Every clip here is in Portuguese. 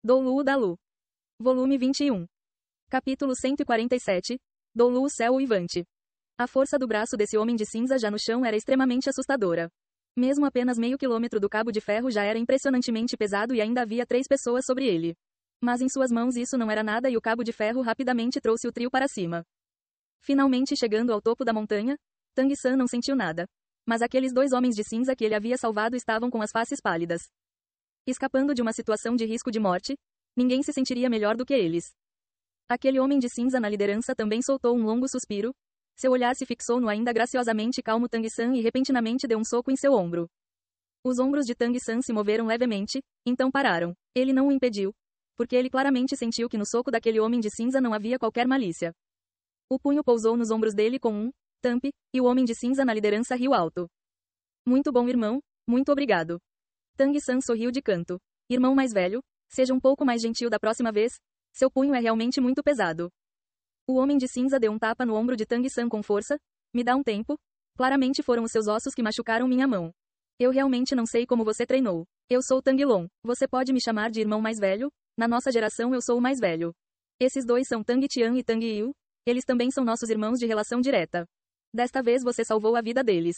Doulu Dalu. Volume 21. Capítulo 147. Doulu o céu uivante. A força do braço desse homem de cinza já no chão era extremamente assustadora. Mesmo apenas meio quilômetro do cabo de ferro já era impressionantemente pesado e ainda havia 3 pessoas sobre ele. Mas em suas mãos isso não era nada e o cabo de ferro rapidamente trouxe o trio para cima. Finalmente chegando ao topo da montanha, Tang San não sentiu nada. Mas aqueles 2 homens de cinza que ele havia salvado estavam com as faces pálidas. Escapando de uma situação de risco de morte, ninguém se sentiria melhor do que eles. Aquele homem de cinza na liderança também soltou um longo suspiro. Seu olhar se fixou no ainda graciosamente calmo Tang San e repentinamente deu um soco em seu ombro. Os ombros de Tang San se moveram levemente, então pararam. Ele não o impediu, porque ele claramente sentiu que no soco daquele homem de cinza não havia qualquer malícia. O punho pousou nos ombros dele com um tampe, e o homem de cinza na liderança riu alto. Muito bom, irmão, muito obrigado. Tang San sorriu de canto. Irmão mais velho, seja um pouco mais gentil da próxima vez. Seu punho é realmente muito pesado. O homem de cinza deu um tapa no ombro de Tang San com força. Me dá um tempo. Claramente foram os seus ossos que machucaram minha mão. Eu realmente não sei como você treinou. Eu sou Tang Long. Você pode me chamar de irmão mais velho? Na nossa geração eu sou o mais velho. Esses 2 são Tang Tian e Tang Yu. Eles também são nossos irmãos de relação direta. Desta vez você salvou a vida deles.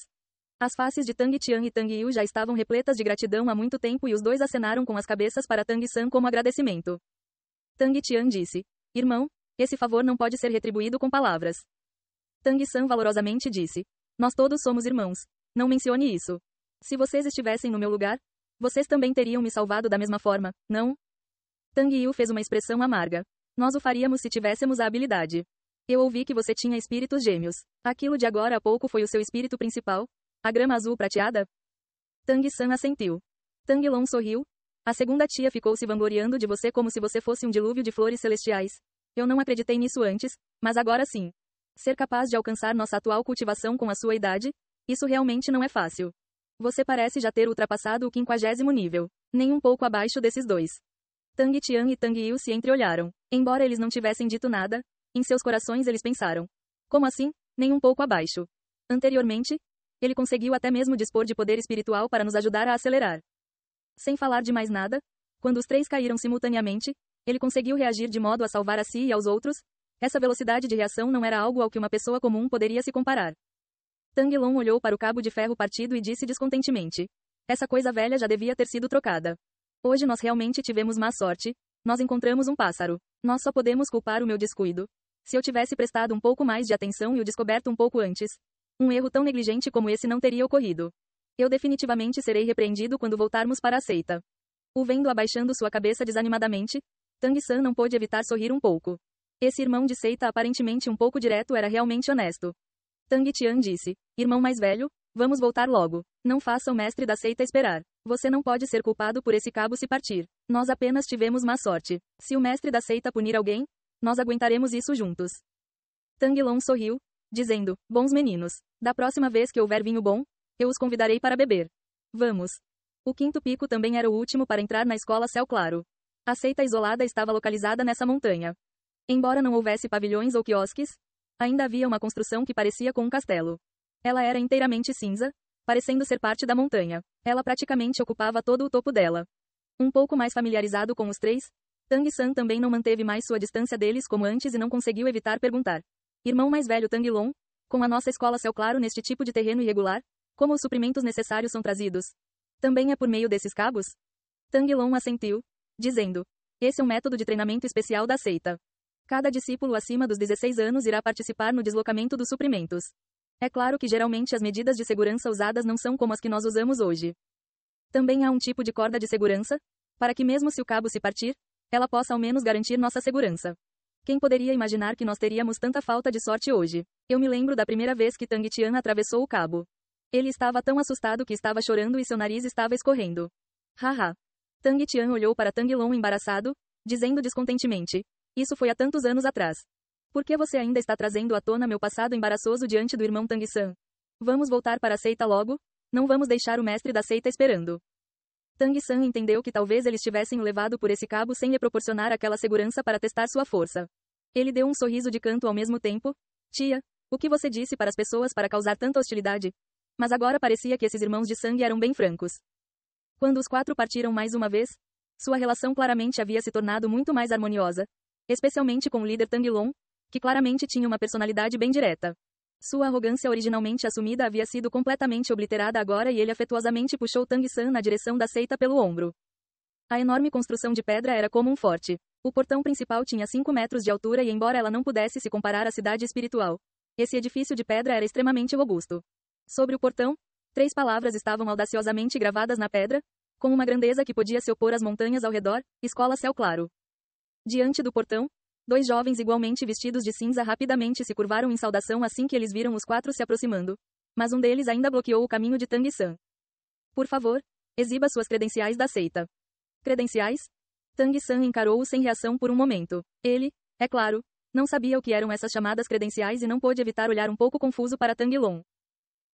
As faces de Tang Tian e Tang Yu já estavam repletas de gratidão há muito tempo e os 2 acenaram com as cabeças para Tang San como agradecimento. Tang Tian disse: Irmão, esse favor não pode ser retribuído com palavras. Tang San valorosamente disse: Nós todos somos irmãos. Não mencione isso. Se vocês estivessem no meu lugar, vocês também teriam me salvado da mesma forma, não? Tang Yu fez uma expressão amarga. Nós o faríamos se tivéssemos a habilidade. Eu ouvi que você tinha espíritos gêmeos. Aquilo de agora a pouco foi o seu espírito principal? A grama azul prateada? Tang San assentiu. Tang Long sorriu. A segunda tia ficou se vangloriando de você como se você fosse um dilúvio de flores celestiais. Eu não acreditei nisso antes, mas agora sim. Ser capaz de alcançar nossa atual cultivação com a sua idade? Isso realmente não é fácil. Você parece já ter ultrapassado o 50º nível. Nem um pouco abaixo desses 2. Tang Tian e Tang Yu se entreolharam. Embora eles não tivessem dito nada, em seus corações eles pensaram. Como assim? Nem um pouco abaixo. Anteriormente, ele conseguiu até mesmo dispor de poder espiritual para nos ajudar a acelerar. Sem falar de mais nada, quando os 3 caíram simultaneamente, ele conseguiu reagir de modo a salvar a si e aos outros. Essa velocidade de reação não era algo ao que uma pessoa comum poderia se comparar. Tang Long olhou para o cabo de ferro partido e disse descontentemente: Essa coisa velha já devia ter sido trocada. Hoje nós realmente tivemos má sorte. Nós encontramos um pássaro. Nós só podemos culpar o meu descuido. Se eu tivesse prestado um pouco mais de atenção e o descoberto um pouco antes, um erro tão negligente como esse não teria ocorrido. Eu definitivamente serei repreendido quando voltarmos para a seita. O vendo abaixando sua cabeça desanimadamente, Tang San não pôde evitar sorrir um pouco. Esse irmão de seita aparentemente um pouco direto era realmente honesto. Tang Tian disse: Irmão mais velho, vamos voltar logo. Não faça o mestre da seita esperar. Você não pode ser culpado por esse cabo se partir. Nós apenas tivemos má sorte. Se o mestre da seita punir alguém, nós aguentaremos isso juntos. Tang Long sorriu, dizendo: Bons meninos. Da próxima vez que houver vinho bom, eu os convidarei para beber. Vamos. O 5º pico também era o último para entrar na escola Céu Claro. A seita isolada estava localizada nessa montanha. Embora não houvesse pavilhões ou quiosques, ainda havia uma construção que parecia com um castelo. Ela era inteiramente cinza, parecendo ser parte da montanha. Ela praticamente ocupava todo o topo dela. Um pouco mais familiarizado com os 3, Tang San também não manteve mais sua distância deles como antes e não conseguiu evitar perguntar: Irmão mais velho Tang Long, com a nossa escola Céu Claro neste tipo de terreno irregular, como os suprimentos necessários são trazidos? Também é por meio desses cabos? Tang Long assentiu, dizendo: Esse é um método de treinamento especial da seita. Cada discípulo acima dos 16 anos irá participar no deslocamento dos suprimentos. É claro que geralmente as medidas de segurança usadas não são como as que nós usamos hoje. Também há um tipo de corda de segurança, para que mesmo se o cabo se partir, ela possa ao menos garantir nossa segurança. Quem poderia imaginar que nós teríamos tanta falta de sorte hoje? Eu me lembro da primeira vez que Tang Tian atravessou o cabo. Ele estava tão assustado que estava chorando e seu nariz estava escorrendo. Haha. Tang Tian olhou para Tang Long embaraçado, dizendo descontentemente: Isso foi há tantos anos atrás. Por que você ainda está trazendo à tona meu passado embaraçoso diante do irmão Tang San? Vamos voltar para a seita logo? Não vamos deixar o mestre da seita esperando. Tang San entendeu que talvez eles tivessem o levado por esse cabo sem lhe proporcionar aquela segurança para testar sua força. Ele deu um sorriso de canto ao mesmo tempo. Tia, o que você disse para as pessoas para causar tanta hostilidade? Mas agora parecia que esses irmãos de sangue eram bem francos. Quando os 4 partiram mais uma vez, Sua relação claramente havia se tornado muito mais harmoniosa, especialmente com o líder Tang Long, que claramente tinha uma personalidade bem direta. Sua arrogância originalmente assumida havia sido completamente obliterada agora e ele afetuosamente puxou Tang San na direção da seita pelo ombro. A enorme construção de pedra era como um forte. O portão principal tinha 5 metros de altura e embora ela não pudesse se comparar à cidade espiritual, esse edifício de pedra era extremamente robusto. Sobre o portão, 3 palavras estavam audaciosamente gravadas na pedra, com uma grandeza que podia se opor às montanhas ao redor: Escola Céu Claro. Diante do portão, 2 jovens igualmente vestidos de cinza rapidamente se curvaram em saudação assim que eles viram os 4 se aproximando, mas um deles ainda bloqueou o caminho de Tang San. Por favor, exiba suas credenciais da seita. Credenciais? Tang San encarou-o sem reação por um momento. Ele, é claro, não sabia o que eram essas chamadas credenciais e não pôde evitar olhar um pouco confuso para Tang Long.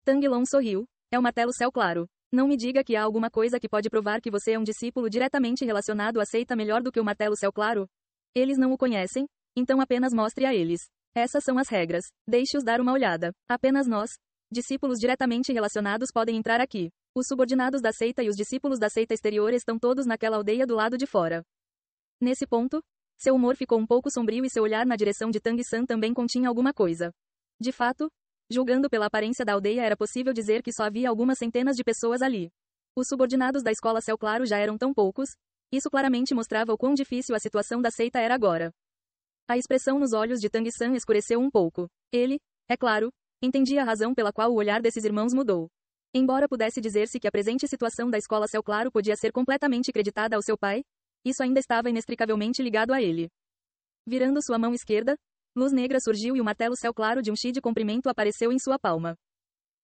Tang Long sorriu. É o martelo Céu Claro. Não me diga que há alguma coisa que pode provar que você é um discípulo diretamente relacionado à seita melhor do que o martelo Céu Claro? Eles não o conhecem, então apenas mostre a eles. Essas são as regras. Deixe-os dar uma olhada. Apenas nós, discípulos diretamente relacionados, podem entrar aqui. Os subordinados da seita e os discípulos da seita exterior estão todos naquela aldeia do lado de fora. Nesse ponto, seu humor ficou um pouco sombrio e seu olhar na direção de Tang San também continha alguma coisa. De fato, julgando pela aparência da aldeia era possível dizer que só havia algumas centenas de pessoas ali. Os subordinados da Escola Céu Claro já eram tão poucos, isso claramente mostrava o quão difícil a situação da seita era agora. A expressão nos olhos de Tang San escureceu um pouco. Ele, é claro, entendia a razão pela qual o olhar desses irmãos mudou. Embora pudesse dizer-se que a presente situação da Escola Céu Claro podia ser completamente creditada ao seu pai, isso ainda estava inextricavelmente ligado a ele. Virando sua mão esquerda, luz negra surgiu e o martelo Céu Claro de um chi de comprimento apareceu em sua palma.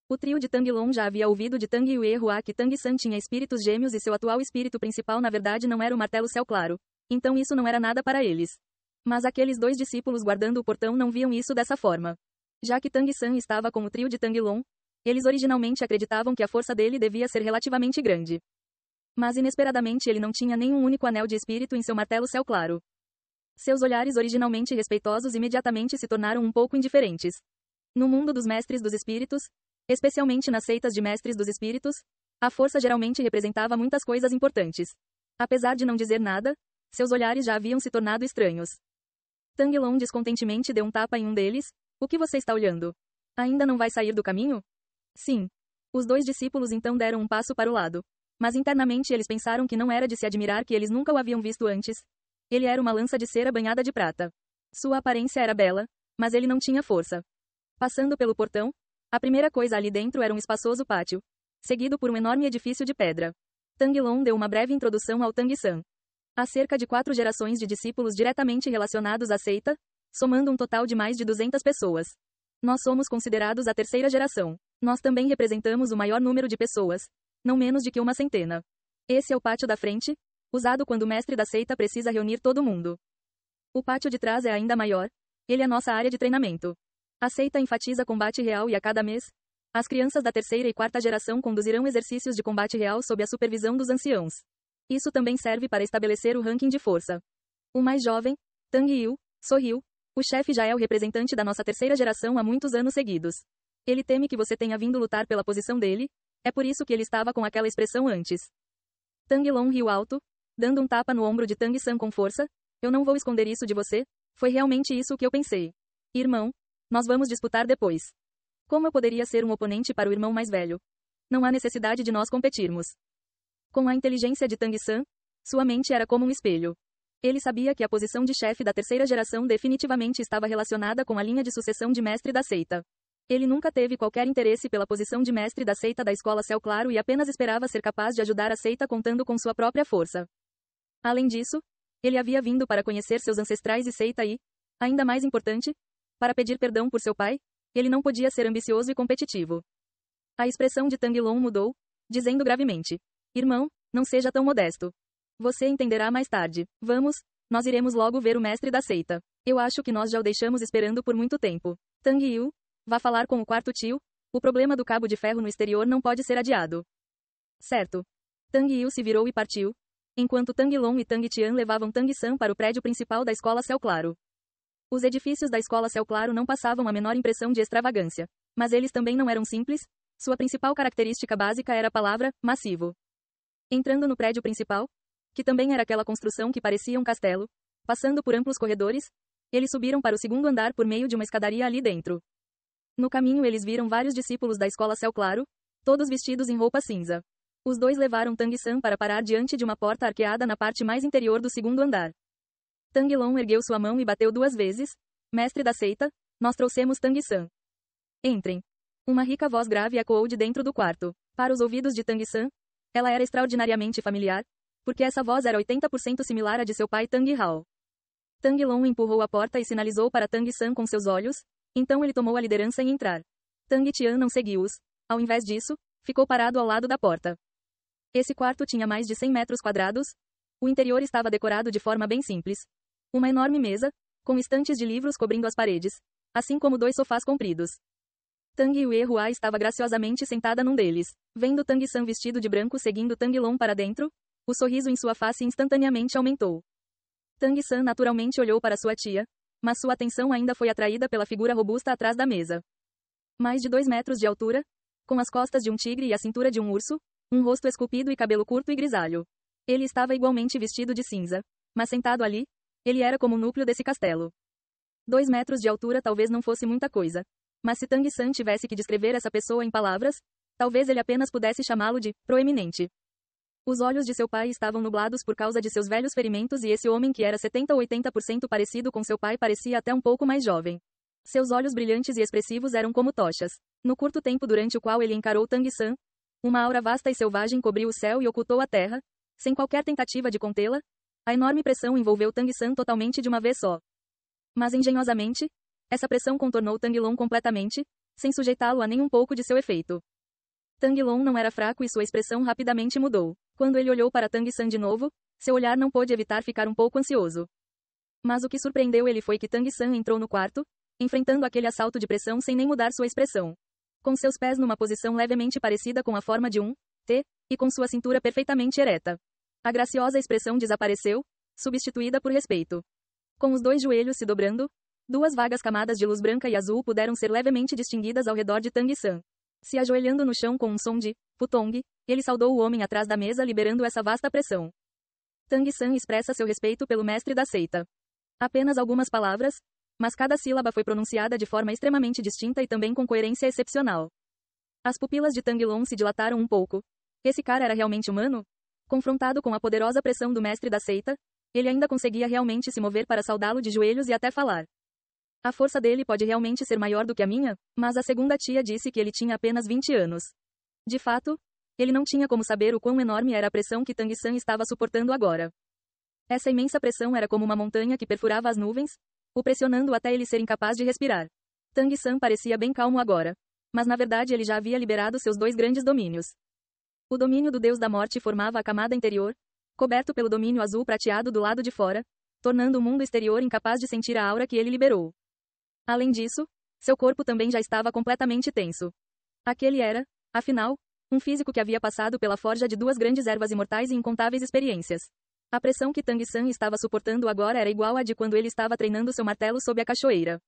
O trio de Tang Long já havia ouvido de Tang Yue Hua que Tang San tinha espíritos gêmeos e seu atual espírito principal na verdade não era o martelo Céu Claro. Então isso não era nada para eles. Mas aqueles 2 discípulos guardando o portão não viam isso dessa forma. Já que Tang San estava com o trio de Tang Long, eles originalmente acreditavam que a força dele devia ser relativamente grande. Mas inesperadamente ele não tinha nenhum único anel de espírito em seu martelo Céu Claro. Seus olhares originalmente respeitosos imediatamente se tornaram um pouco indiferentes. No mundo dos mestres dos espíritos, especialmente nas seitas de mestres dos espíritos, a força geralmente representava muitas coisas importantes. Apesar de não dizer nada, seus olhares já haviam se tornado estranhos. Tang Long descontentemente deu um tapa em um deles. O que você está olhando? Ainda não vai sair do caminho? Sim. Os 2 discípulos então deram um passo para o lado. Mas internamente eles pensaram que não era de se admirar que eles nunca o haviam visto antes. Ele era uma lança de cera banhada de prata. Sua aparência era bela, mas ele não tinha força. Passando pelo portão, a primeira coisa ali dentro era um espaçoso pátio, seguido por um enorme edifício de pedra. Tang Long deu uma breve introdução ao Tang San. Há cerca de 4 gerações de discípulos diretamente relacionados à seita, somando um total de mais de 200 pessoas. Nós somos considerados a 3ª geração. Nós também representamos o maior número de pessoas, não menos de que uma centena. Esse é o pátio da frente, usado quando o mestre da seita precisa reunir todo mundo. O pátio de trás é ainda maior, ele é nossa área de treinamento. A seita enfatiza combate real e a cada mês, as crianças da 3ª e 4ª geração conduzirão exercícios de combate real sob a supervisão dos anciãos. Isso também serve para estabelecer o ranking de força. O mais jovem, Tang Yu, sorriu. O chefe já é o representante da nossa 3ª geração há muitos anos seguidos. Ele teme que você tenha vindo lutar pela posição dele, é por isso que ele estava com aquela expressão antes. Tang Long riu alto, dando um tapa no ombro de Tang San com força. Eu não vou esconder isso de você, foi realmente isso o que eu pensei. Irmão, nós vamos disputar depois. Como eu poderia ser um oponente para o irmão mais velho? Não há necessidade de nós competirmos. Com a inteligência de Tang San, sua mente era como um espelho. Ele sabia que a posição de chefe da 3ª geração definitivamente estava relacionada com a linha de sucessão de mestre da seita. Ele nunca teve qualquer interesse pela posição de mestre da seita da Escola Céu Claro e apenas esperava ser capaz de ajudar a seita contando com sua própria força. Além disso, ele havia vindo para conhecer seus ancestrais e seita e, ainda mais importante, para pedir perdão por seu pai. Ele não podia ser ambicioso e competitivo. A expressão de Tang Long mudou, dizendo gravemente: Irmão, não seja tão modesto. Você entenderá mais tarde. Vamos, nós iremos logo ver o mestre da seita. Eu acho que nós já o deixamos esperando por muito tempo. Tang Yu, vá falar com o 4º tio. O problema do cabo de ferro no exterior não pode ser adiado. Certo. Tang Yu se virou e partiu, enquanto Tang Long e Tang Tian levavam Tang San para o prédio principal da Escola Céu Claro. Os edifícios da Escola Céu Claro não passavam a menor impressão de extravagância. Mas eles também não eram simples. Sua principal característica básica era a palavra massivo. Entrando no prédio principal, que também era aquela construção que parecia um castelo, passando por amplos corredores, eles subiram para o segundo andar por meio de uma escadaria ali dentro. No caminho eles viram vários discípulos da escola Céu Claro, todos vestidos em roupa cinza. Os dois levaram Tang-san para parar diante de uma porta arqueada na parte mais interior do segundo andar. Tang-long ergueu sua mão e bateu 2 vezes. Mestre da seita, nós trouxemos Tang-san. Entrem. Uma rica voz grave ecoou de dentro do quarto. Para os ouvidos de Tang-san, ela era extraordinariamente familiar, porque essa voz era 80% similar à de seu pai Tang-hao. Tang-long empurrou a porta e sinalizou para Tang-san com seus olhos, então ele tomou a liderança em entrar. Tang-tian não seguiu-os. Ao invés disso, ficou parado ao lado da porta. Esse quarto tinha mais de 100 metros quadrados. O interior estava decorado de forma bem simples. Uma enorme mesa, com estantes de livros cobrindo as paredes, assim como 2 sofás compridos. Tang Yuehua estava graciosamente sentada num deles. Vendo Tang-san vestido de branco seguindo Tang-long para dentro, o sorriso em sua face instantaneamente aumentou. Tang-san naturalmente olhou para sua tia, mas sua atenção ainda foi atraída pela figura robusta atrás da mesa. Mais de 2 metros de altura, com as costas de um tigre e a cintura de um urso, um rosto esculpido e cabelo curto e grisalho. Ele estava igualmente vestido de cinza, mas sentado ali, ele era como o núcleo desse castelo. 2 metros de altura talvez não fosse muita coisa, mas se Tang-san tivesse que descrever essa pessoa em palavras, talvez ele apenas pudesse chamá-lo de proeminente. Os olhos de seu pai estavam nublados por causa de seus velhos ferimentos e esse homem que era 70 ou 80% parecido com seu pai parecia até um pouco mais jovem. Seus olhos brilhantes e expressivos eram como tochas. No curto tempo durante o qual ele encarou Tang-san, uma aura vasta e selvagem cobriu o céu e ocultou a terra, sem qualquer tentativa de contê-la. A enorme pressão envolveu Tang-san totalmente de uma vez só. Mas engenhosamente, essa pressão contornou Tang-long completamente, sem sujeitá-lo a nem um pouco de seu efeito. Tang-long não era fraco e sua expressão rapidamente mudou. Quando ele olhou para Tang-san de novo, seu olhar não pôde evitar ficar um pouco ansioso. Mas o que surpreendeu ele foi que Tang-san entrou no quarto, enfrentando aquele assalto de pressão sem nem mudar sua expressão. Com seus pés numa posição levemente parecida com a forma de um T, e com sua cintura perfeitamente ereta. A graciosa expressão desapareceu, substituída por respeito. Com os 2 joelhos se dobrando, 2 vagas camadas de luz branca e azul puderam ser levemente distinguidas ao redor de Tang-san. Se ajoelhando no chão com um som de putong, ele saudou o homem atrás da mesa liberando essa vasta pressão. Tang-san expressa seu respeito pelo mestre da seita. Apenas algumas palavras, mas cada sílaba foi pronunciada de forma extremamente distinta e também com coerência excepcional. As pupilas de Tang-long se dilataram um pouco. Esse cara era realmente humano? Confrontado com a poderosa pressão do mestre da seita, ele ainda conseguia realmente se mover para saudá-lo de joelhos e até falar. A força dele pode realmente ser maior do que a minha, mas a segunda tia disse que ele tinha apenas 20 anos. De fato, ele não tinha como saber o quão enorme era a pressão que Tang-san estava suportando agora. Essa imensa pressão era como uma montanha que perfurava as nuvens, o pressionando até ele ser incapaz de respirar. Tang-san parecia bem calmo agora. Mas na verdade ele já havia liberado seus 2 grandes domínios. O domínio do Deus da Morte formava a camada interior, coberto pelo domínio azul prateado do lado de fora, tornando o mundo exterior incapaz de sentir a aura que ele liberou. Além disso, seu corpo também já estava completamente tenso. Aquele era, afinal, um físico que havia passado pela forja de 2 grandes ervas imortais e incontáveis experiências. A pressão que Tang-san estava suportando agora era igual à de quando ele estava treinando seu martelo sob a cachoeira.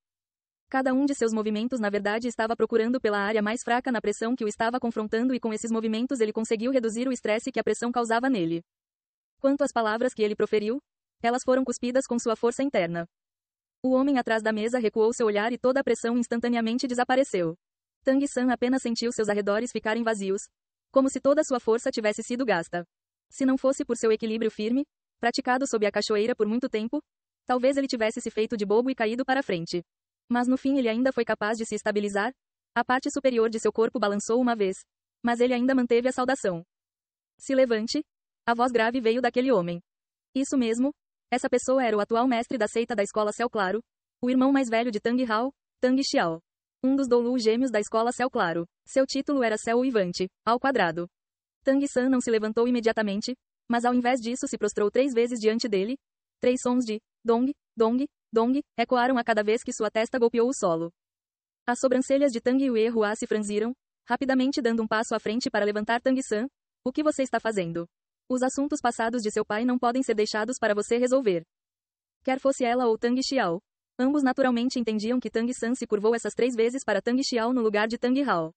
Cada um de seus movimentos na verdade estava procurando pela área mais fraca na pressão que o estava confrontando e com esses movimentos ele conseguiu reduzir o estresse que a pressão causava nele. Quanto às palavras que ele proferiu, elas foram cuspidas com sua força interna. O homem atrás da mesa recuou seu olhar e toda a pressão instantaneamente desapareceu. Tang-san apenas sentiu seus arredores ficarem vazios, como se toda sua força tivesse sido gasta. Se não fosse por seu equilíbrio firme, praticado sob a cachoeira por muito tempo, talvez ele tivesse se feito de bobo e caído para frente. Mas no fim ele ainda foi capaz de se estabilizar. A parte superior de seu corpo balançou uma vez, mas ele ainda manteve a saudação. Se levante. A voz grave veio daquele homem. Isso mesmo. Essa pessoa era o atual mestre da seita da escola Céu Claro, o irmão mais velho de Tang Hao, Tang Xiao. Um dos Doulu gêmeos da escola Céu Claro. Seu título era Céu Uivante, ao quadrado. Tang-san não se levantou imediatamente, mas ao invés disso se prostrou 3 vezes diante dele. 3 sons de dong, dong, dong ecoaram a cada vez que sua testa golpeou o solo. As sobrancelhas de Tang Yuehua se franziram, rapidamente dando um passo à frente para levantar Tang-san. O que você está fazendo? Os assuntos passados de seu pai não podem ser deixados para você resolver. Quer fosse ela ou Tang Xiao. Ambos naturalmente entendiam que Tang-san se curvou essas 3 vezes para Tang Xiao no lugar de Tang Hao.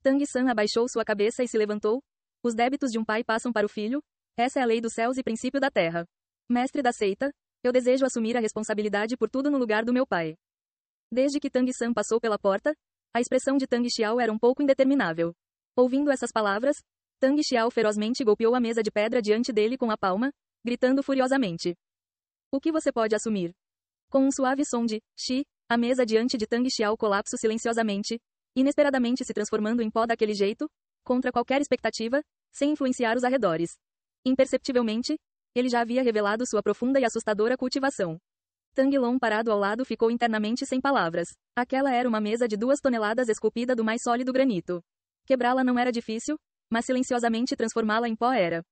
Tang-san abaixou sua cabeça e se levantou. Os débitos de um pai passam para o filho. Essa é a lei dos céus e princípio da terra. Mestre da seita, eu desejo assumir a responsabilidade por tudo no lugar do meu pai. Desde que Tang San passou pela porta, a expressão de Tang Xiao era um pouco indeterminável. Ouvindo essas palavras, Tang Xiao ferozmente golpeou a mesa de pedra diante dele com a palma, gritando furiosamente. O que você pode assumir? Com um suave som de "Xi", a mesa diante de Tang Xiao colapsou silenciosamente, inesperadamente se transformando em pó daquele jeito, contra qualquer expectativa, sem influenciar os arredores. Imperceptivelmente, ele já havia revelado sua profunda e assustadora cultivação. Tang Long parado ao lado ficou internamente sem palavras. Aquela era uma mesa de 2 toneladas esculpida do mais sólido granito. Quebrá-la não era difícil, mas silenciosamente transformá-la em pó era.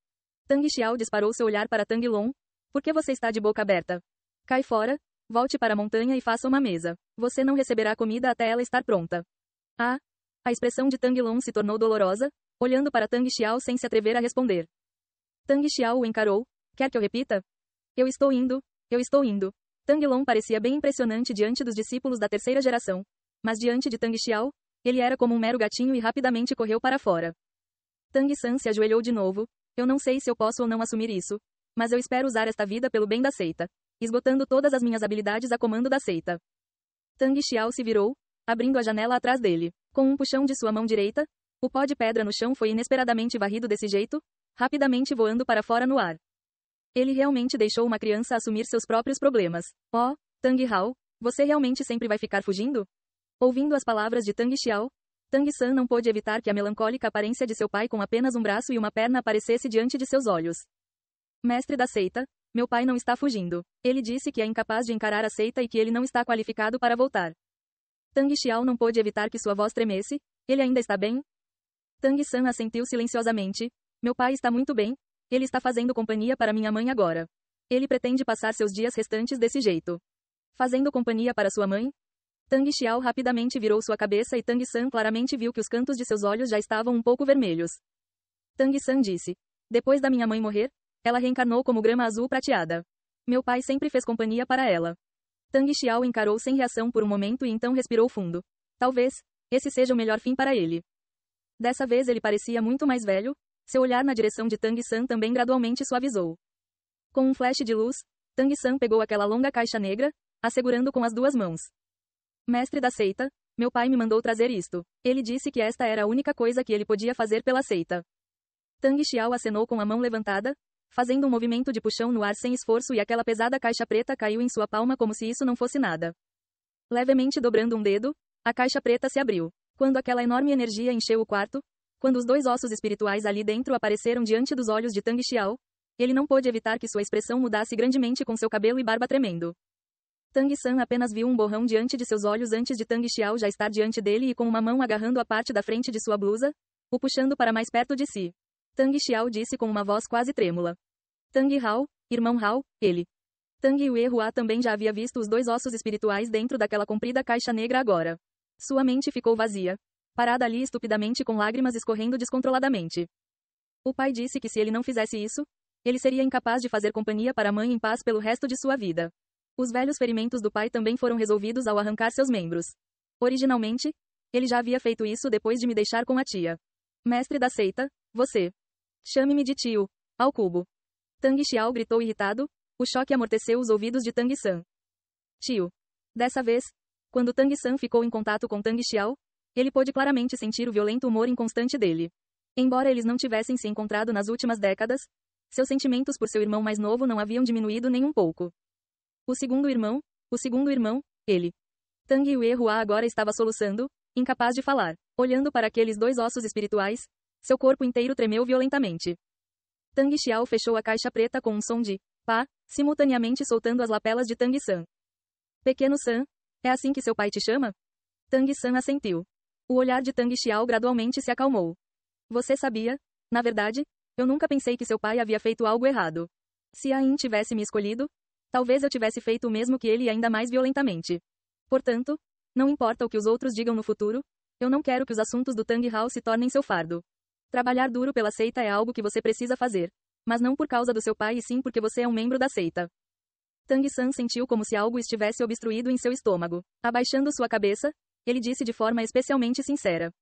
Tang Xiao disparou seu olhar para Tang Long. Por que você está de boca aberta? Cai fora, volte para a montanha e faça uma mesa. Você não receberá comida até ela estar pronta. Ah! A expressão de Tang Long se tornou dolorosa, olhando para Tang Xiao sem se atrever a responder. Tang Xiao o encarou. Quer que eu repita? Eu estou indo, eu estou indo. Tang Long parecia bem impressionante diante dos discípulos da terceira geração. Mas diante de Tang Xiao, ele era como um mero gatinho e rapidamente correu para fora. Tang San se ajoelhou de novo. Eu não sei se eu posso ou não assumir isso, mas eu espero usar esta vida pelo bem da seita, esgotando todas as minhas habilidades a comando da seita. Tang Xiao se virou, abrindo a janela atrás dele. Com um puxão de sua mão direita, o pó de pedra no chão foi inesperadamente varrido desse jeito, rapidamente voando para fora no ar. Ele realmente deixou uma criança assumir seus próprios problemas. Oh, Tang Hao, você realmente sempre vai ficar fugindo? Ouvindo as palavras de Tang Xiao, Tang San não pôde evitar que a melancólica aparência de seu pai com apenas um braço e uma perna aparecesse diante de seus olhos. Mestre da seita, meu pai não está fugindo. Ele disse que é incapaz de encarar a seita e que ele não está qualificado para voltar. Tang Xiao não pôde evitar que sua voz tremesse. Ele ainda está bem? Tang San assentiu silenciosamente. Meu pai está muito bem. Ele está fazendo companhia para minha mãe agora. Ele pretende passar seus dias restantes desse jeito. Fazendo companhia para sua mãe? Tang Xiao rapidamente virou sua cabeça e Tang San claramente viu que os cantos de seus olhos já estavam um pouco vermelhos. Tang San disse. Depois da minha mãe morrer, ela reencarnou como grama azul prateada. Meu pai sempre fez companhia para ela. Tang Xiao encarou sem reação por um momento e então respirou fundo. Talvez, esse seja o melhor fim para ele. Dessa vez ele parecia muito mais velho, seu olhar na direção de Tang San também gradualmente suavizou. Com um flash de luz, Tang San pegou aquela longa caixa negra, a segurando com as 2 mãos. Mestre da seita, meu pai me mandou trazer isto. Ele disse que esta era a única coisa que ele podia fazer pela seita. Tang Xiao acenou com a mão levantada, fazendo um movimento de puxão no ar sem esforço e aquela pesada caixa preta caiu em sua palma como se isso não fosse nada. Levemente dobrando um dedo, a caixa preta se abriu. Quando aquela enorme energia encheu o quarto, quando os 2 ossos espirituais ali dentro apareceram diante dos olhos de Tang Xiao, ele não pôde evitar que sua expressão mudasse grandemente com seu cabelo e barba tremendo. Tang San apenas viu um borrão diante de seus olhos antes de Tang Xiao já estar diante dele e com uma mão agarrando a parte da frente de sua blusa, o puxando para mais perto de si. Tang Xiao disse com uma voz quase trêmula. Tang Hao, irmão Hao, ele. Tang Yue Hua também já havia visto os 2 ossos espirituais dentro daquela comprida caixa negra agora. Sua mente ficou vazia. Parada ali estupidamente com lágrimas escorrendo descontroladamente. O pai disse que se ele não fizesse isso, ele seria incapaz de fazer companhia para a mãe em paz pelo resto de sua vida. Os velhos ferimentos do pai também foram resolvidos ao arrancar seus membros. Originalmente, ele já havia feito isso depois de me deixar com a tia. Mestre da seita, você. Chame-me de tio, ao cubo. Tang Xiao gritou irritado, o choque amorteceu os ouvidos de Tang San. Tio. Dessa vez, quando Tang San ficou em contato com Tang Xiao, ele pôde claramente sentir o violento humor inconstante dele. Embora eles não tivessem se encontrado nas últimas décadas, seus sentimentos por seu irmão mais novo não haviam diminuído nem um pouco. O segundo irmão, ele. Tang Yue Hua agora estava soluçando, incapaz de falar. Olhando para aqueles 2 ossos espirituais, seu corpo inteiro tremeu violentamente. Tang Xiao fechou a caixa preta com um som de pá, simultaneamente soltando as lapelas de Tang San. Pequeno San, é assim que seu pai te chama? Tang San assentiu. O olhar de Tang Xiao gradualmente se acalmou. Você sabia? Na verdade, eu nunca pensei que seu pai havia feito algo errado. Se Ain tivesse me escolhido, talvez eu tivesse feito o mesmo que ele e ainda mais violentamente. Portanto, não importa o que os outros digam no futuro, eu não quero que os assuntos do Tang Hao se tornem seu fardo. Trabalhar duro pela seita é algo que você precisa fazer. Mas não por causa do seu pai e sim porque você é um membro da seita. Tang San sentiu como se algo estivesse obstruído em seu estômago. Abaixando sua cabeça, ele disse de forma especialmente sincera.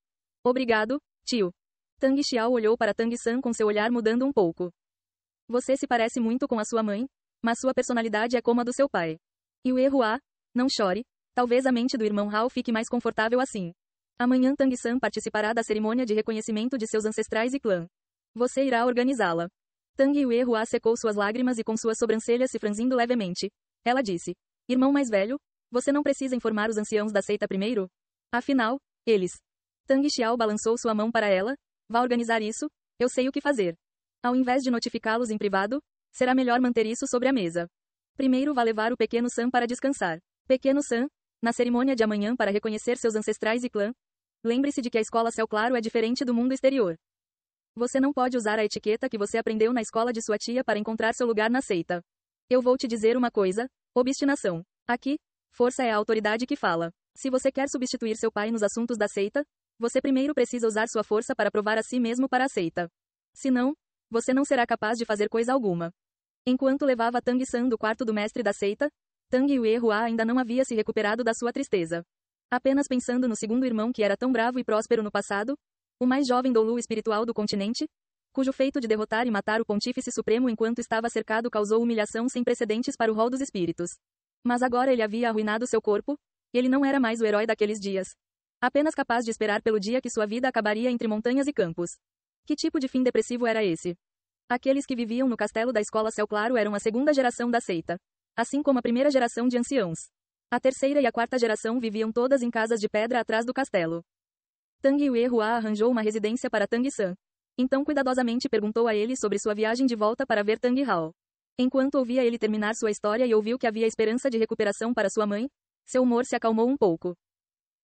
Obrigado, tio. Tang Xiao olhou para Tang San com seu olhar mudando um pouco. Você se parece muito com a sua mãe, mas sua personalidade é como a do seu pai. Yue Hua, não chore, talvez a mente do irmão Hao fique mais confortável assim. Amanhã Tang-san participará da cerimônia de reconhecimento de seus ancestrais e clã. Você irá organizá-la. Tang Yue Hua secou suas lágrimas e com suas sobrancelhas se franzindo levemente, ela disse: Irmão mais velho, você não precisa informar os anciãos da seita primeiro? Afinal, eles. Tang Xiao balançou sua mão para ela. Vá organizar isso, eu sei o que fazer. Ao invés de notificá-los em privado, será melhor manter isso sobre a mesa. Primeiro vá levar o pequeno Sam para descansar. Pequeno Sam, na cerimônia de amanhã para reconhecer seus ancestrais e clã, lembre-se de que a escola Céu Claro é diferente do mundo exterior. Você não pode usar a etiqueta que você aprendeu na escola de sua tia para encontrar seu lugar na seita. Eu vou te dizer uma coisa, obstinação. Aqui, força é a autoridade que fala. Se você quer substituir seu pai nos assuntos da seita, você primeiro precisa usar sua força para provar a si mesmo para a seita. Senão, você não será capaz de fazer coisa alguma. Enquanto levava Tang-san do quarto do mestre da seita, Tang Yue Hua ainda não havia se recuperado da sua tristeza. Apenas pensando no segundo irmão que era tão bravo e próspero no passado, o mais jovem Dolu espiritual do continente, cujo feito de derrotar e matar o Pontífice Supremo enquanto estava cercado causou humilhação sem precedentes para o rol dos espíritos. Mas agora ele havia arruinado seu corpo, e ele não era mais o herói daqueles dias. Apenas capaz de esperar pelo dia que sua vida acabaria entre montanhas e campos. Que tipo de fim depressivo era esse? Aqueles que viviam no castelo da escola Céu Claro eram a segunda geração da seita. Assim como a primeira geração de anciãos. A terceira e a quarta geração viviam todas em casas de pedra atrás do castelo. Tang Yue Hua arranjou uma residência para Tang-san. Então cuidadosamente perguntou a ele sobre sua viagem de volta para ver Tang Hao. Enquanto ouvia ele terminar sua história e ouviu que havia esperança de recuperação para sua mãe, seu humor se acalmou um pouco.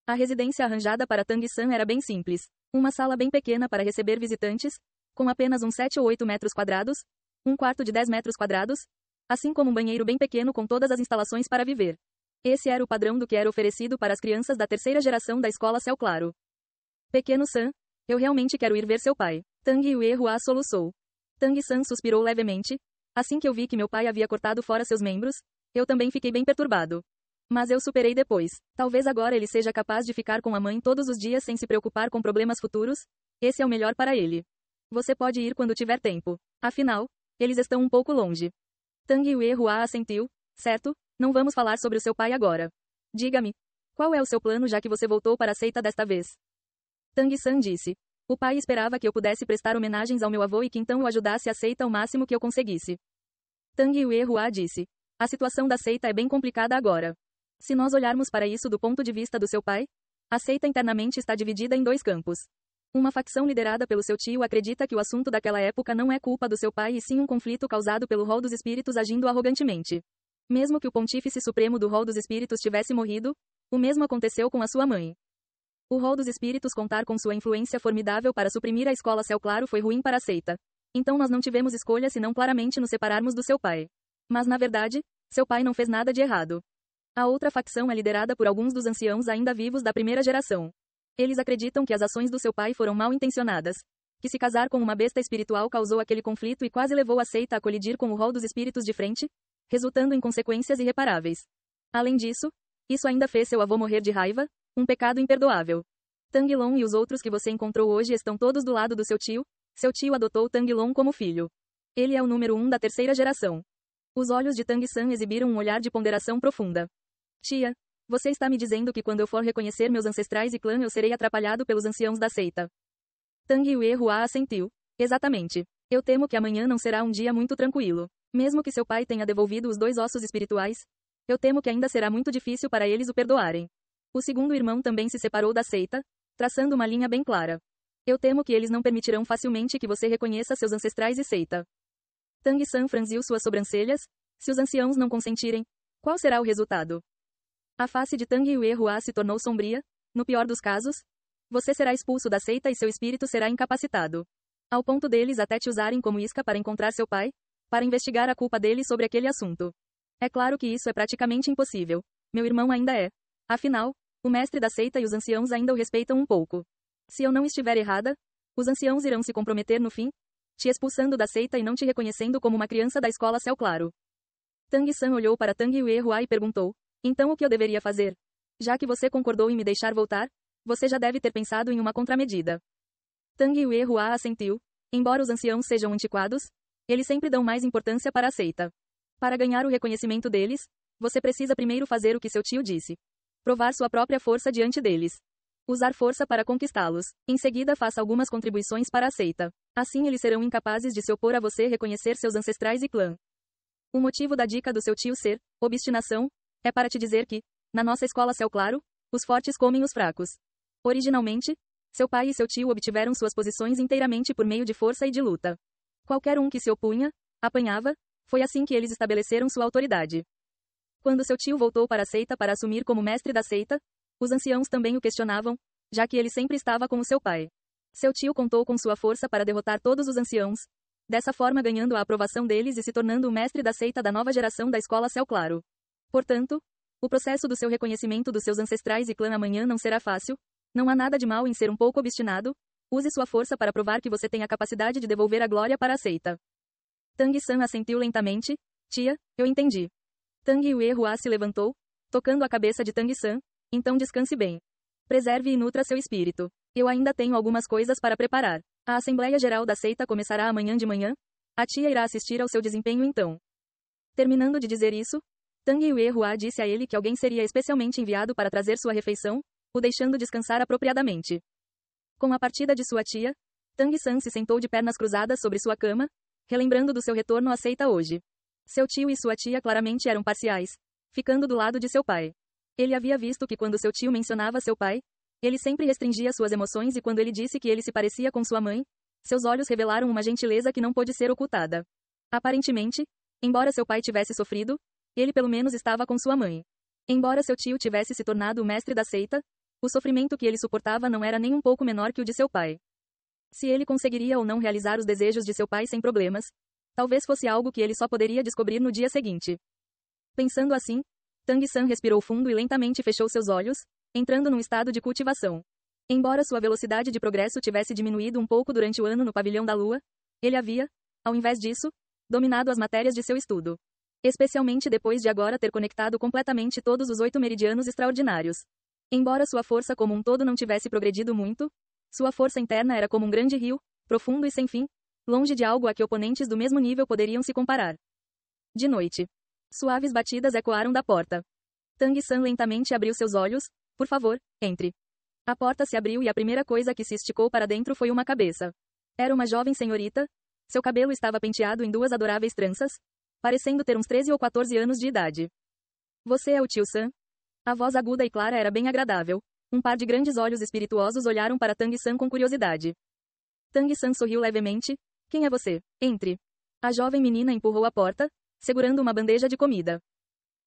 A residência arranjada para Tang-san era bem simples. Uma sala bem pequena para receber visitantes, com apenas uns 7 ou 8 metros quadrados, um quarto de 10 metros quadrados, assim como um banheiro bem pequeno com todas as instalações para viver. Esse era o padrão do que era oferecido para as crianças da terceira geração da escola Céu Claro. Pequeno Sam, eu realmente quero ir ver seu pai. Tang Yue Hua soluçou. Tang-san suspirou levemente. Assim que eu vi que meu pai havia cortado fora seus membros, eu também fiquei bem perturbado. Mas eu superei depois. Talvez agora ele seja capaz de ficar com a mãe todos os dias sem se preocupar com problemas futuros. Esse é o melhor para ele. Você pode ir quando tiver tempo. Afinal, eles estão um pouco longe. Tang Yue Hua assentiu. Certo, não vamos falar sobre o seu pai agora. Diga-me, qual é o seu plano já que você voltou para a seita desta vez? Tang-san disse. O pai esperava que eu pudesse prestar homenagens ao meu avô e que então eu ajudasse a seita o máximo que eu conseguisse. Tang Yue Hua disse. A situação da seita é bem complicada agora. Se nós olharmos para isso do ponto de vista do seu pai, a seita internamente está dividida em dois campos. Uma facção liderada pelo seu tio acredita que o assunto daquela época não é culpa do seu pai e sim um conflito causado pelo rol dos espíritos agindo arrogantemente. Mesmo que o Pontífice Supremo do rol dos espíritos tivesse morrido, o mesmo aconteceu com a sua mãe. O rol dos espíritos contar com sua influência formidável para suprimir a escola Céu Claro foi ruim para a seita. Então nós não tivemos escolha senão claramente nos separarmos do seu pai. Mas na verdade, seu pai não fez nada de errado. A outra facção é liderada por alguns dos anciãos ainda vivos da primeira geração. Eles acreditam que as ações do seu pai foram mal intencionadas. Que se casar com uma besta espiritual causou aquele conflito e quase levou a seita a colidir com o rol dos espíritos de frente, resultando em consequências irreparáveis. Além disso, isso ainda fez seu avô morrer de raiva, um pecado imperdoável. Tang Long e os outros que você encontrou hoje estão todos do lado do seu tio adotou Tang Long como filho. Ele é o número 1 da terceira geração. Os olhos de Tang-san exibiram um olhar de ponderação profunda. Tia, você está me dizendo que quando eu for reconhecer meus ancestrais e clã eu serei atrapalhado pelos anciãos da seita. Tang Yue Hua assentiu. Exatamente. Eu temo que amanhã não será um dia muito tranquilo. Mesmo que seu pai tenha devolvido os 2 ossos espirituais, eu temo que ainda será muito difícil para eles o perdoarem. O segundo irmão também se separou da seita, traçando uma linha bem clara. Eu temo que eles não permitirão facilmente que você reconheça seus ancestrais e seita. Tang-san franziu suas sobrancelhas. Se os anciãos não consentirem, qual será o resultado? A face de Tang Yue Hua se tornou sombria. No pior dos casos, você será expulso da seita e seu espírito será incapacitado. Ao ponto deles até te usarem como isca para encontrar seu pai, para investigar a culpa dele sobre aquele assunto. É claro que isso é praticamente impossível. Meu irmão ainda é. Afinal, o mestre da seita e os anciãos ainda o respeitam um pouco. Se eu não estiver errada, os anciãos irão se comprometer no fim, te expulsando da seita e não te reconhecendo como uma criança da escola Céu Claro. Tang-san olhou para Tang Yue Hua e perguntou. Então o que eu deveria fazer? Já que você concordou em me deixar voltar, você já deve ter pensado em uma contramedida. Tang Yue Hua assentiu. Embora os anciãos sejam antiquados, Eles sempre dão mais importância para a seita. Para ganhar o reconhecimento deles, você precisa primeiro fazer o que seu tio disse. Provar sua própria força diante deles. Usar força para conquistá-los. Em seguida, faça algumas contribuições para a seita. Assim eles serão incapazes de se opor a você reconhecer seus ancestrais e clã. O motivo da dica do seu tio ser obstinação é para te dizer que, na nossa escola Céu Claro, os fortes comem os fracos. Originalmente, seu pai e seu tio obtiveram suas posições inteiramente por meio de força e de luta. Qualquer um que se opunha, apanhava, foi assim que eles estabeleceram sua autoridade. Quando seu tio voltou para a seita para assumir como mestre da seita, os anciãos também o questionavam, já que ele sempre estava com o seu pai. Seu tio contou com sua força para derrotar todos os anciãos, dessa forma ganhando a aprovação deles e se tornando o mestre da seita da nova geração da escola Céu Claro. Portanto, o processo do seu reconhecimento dos seus ancestrais e clã amanhã não será fácil. Não há nada de mal em ser um pouco obstinado. Use sua força para provar que você tem a capacidade de devolver a glória para a seita. Tang-san assentiu lentamente. Tia, eu entendi. Tang Yue-hua se levantou, tocando a cabeça de Tang-san. Então descanse bem. Preserve e nutra seu espírito. Eu ainda tenho algumas coisas para preparar. A Assembleia Geral da Seita começará amanhã de manhã. A tia irá assistir ao seu desempenho então. Terminando de dizer isso, Tang Yue-hua disse a ele que alguém seria especialmente enviado para trazer sua refeição, o deixando descansar apropriadamente. Com a partida de sua tia, Tang-san se sentou de pernas cruzadas sobre sua cama, relembrando do seu retorno à seita hoje. Seu tio e sua tia claramente eram parciais, ficando do lado de seu pai. Ele havia visto que quando seu tio mencionava seu pai, ele sempre restringia suas emoções e quando ele disse que ele se parecia com sua mãe, seus olhos revelaram uma gentileza que não pôde ser ocultada. Aparentemente, embora seu pai tivesse sofrido, ele pelo menos estava com sua mãe. Embora seu tio tivesse se tornado o mestre da seita, o sofrimento que ele suportava não era nem um pouco menor que o de seu pai. Se ele conseguiria ou não realizar os desejos de seu pai sem problemas, talvez fosse algo que ele só poderia descobrir no dia seguinte. Pensando assim, Tang-san respirou fundo e lentamente fechou seus olhos, entrando num estado de cultivação. Embora sua velocidade de progresso tivesse diminuído um pouco durante o ano no pavilhão da lua, ele havia, ao invés disso, dominado as matérias de seu estudo. Especialmente depois de agora ter conectado completamente todos os 8 meridianos extraordinários. Embora sua força como um todo não tivesse progredido muito, sua força interna era como um grande rio, profundo e sem fim, longe de algo a que oponentes do mesmo nível poderiam se comparar. De noite. Suaves batidas ecoaram da porta. Tang-san lentamente abriu seus olhos. Por favor, entre. A porta se abriu e a primeira coisa que se esticou para dentro foi uma cabeça. Era uma jovem senhorita. Seu cabelo estava penteado em 2 adoráveis tranças, parecendo ter uns 13 ou 14 anos de idade. Você é o tio San? A voz aguda e clara era bem agradável. Um par de grandes olhos espirituosos olharam para Tang-san com curiosidade. Tang-san sorriu levemente. Quem é você? Entre. A jovem menina empurrou a porta, segurando uma bandeja de comida.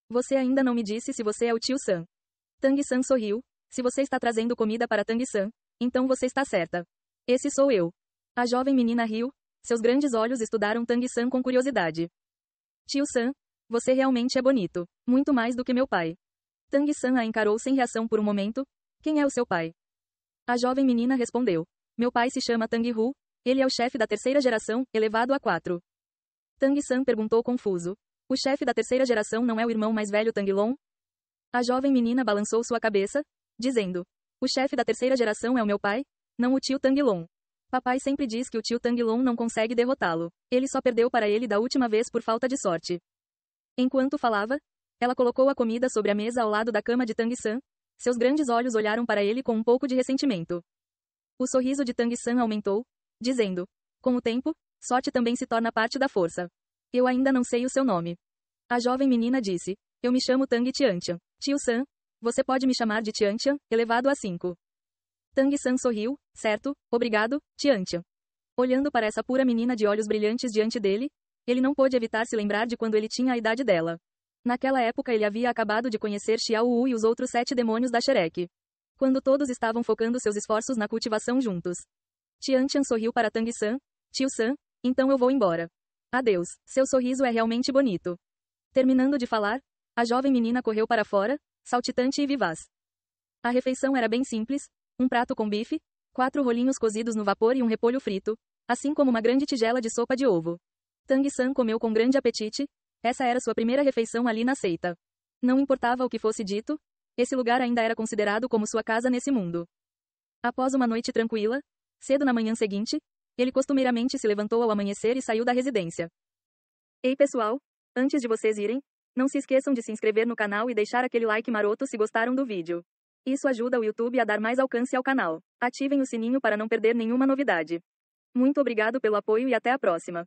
Você ainda não me disse se você é o tio San. Tang-san sorriu. Se você está trazendo comida para Tang-san, então você está certa. Esse sou eu. A jovem menina riu. Seus grandes olhos estudaram Tang-san com curiosidade. Tio San, você realmente é bonito. Muito mais do que meu pai. Tang-san a encarou sem reação por um momento. Quem é o seu pai? A jovem menina respondeu. Meu pai se chama Tang-hu. Ele é o chefe da 3ª geração, elevado a 4. Tang-san perguntou confuso. O chefe da 3ª geração não é o irmão mais velho Tang-long? A jovem menina balançou sua cabeça, dizendo. O chefe da 3ª geração é o meu pai, não o tio Tang-long. Papai sempre diz que o tio Tang-long não consegue derrotá-lo. Ele só perdeu para ele da última vez por falta de sorte. Enquanto falava, ela colocou a comida sobre a mesa ao lado da cama de Tang-san. Seus grandes olhos olharam para ele com um pouco de ressentimento. O sorriso de Tang-san aumentou, dizendo. Com o tempo, sorte também se torna parte da força. Eu ainda não sei o seu nome. A jovem menina disse. Eu me chamo Tang Tiantian. Tio San, você pode me chamar de Tiantian, elevado a 5. Tang-san sorriu. Certo, obrigado, Tiantian. Olhando para essa pura menina de olhos brilhantes diante dele, ele não pôde evitar se lembrar de quando ele tinha a idade dela. Naquela época ele havia acabado de conhecer Xiao Wu e os outros 7 demônios da Shrek. Quando todos estavam focando seus esforços na cultivação juntos. Tiantian sorriu para Tang-san. Tio San, então eu vou embora. Adeus, seu sorriso é realmente bonito. Terminando de falar, a jovem menina correu para fora, saltitante e vivaz. A refeição era bem simples, um prato com bife, 4 rolinhos cozidos no vapor e um repolho frito, assim como uma grande tigela de sopa de ovo. Tang-san comeu com grande apetite. Essa era sua primeira refeição ali na seita. Não importava o que fosse dito, esse lugar ainda era considerado como sua casa nesse mundo. Após uma noite tranquila, cedo na manhã seguinte, Ele costumeiramente se levantou ao amanhecer e saiu da residência. Ei pessoal, antes de vocês irem, não se esqueçam de se inscrever no canal e deixar aquele like maroto se gostaram do vídeo. Isso ajuda o YouTube a dar mais alcance ao canal. Ativem o sininho para não perder nenhuma novidade. Muito obrigado pelo apoio e até a próxima.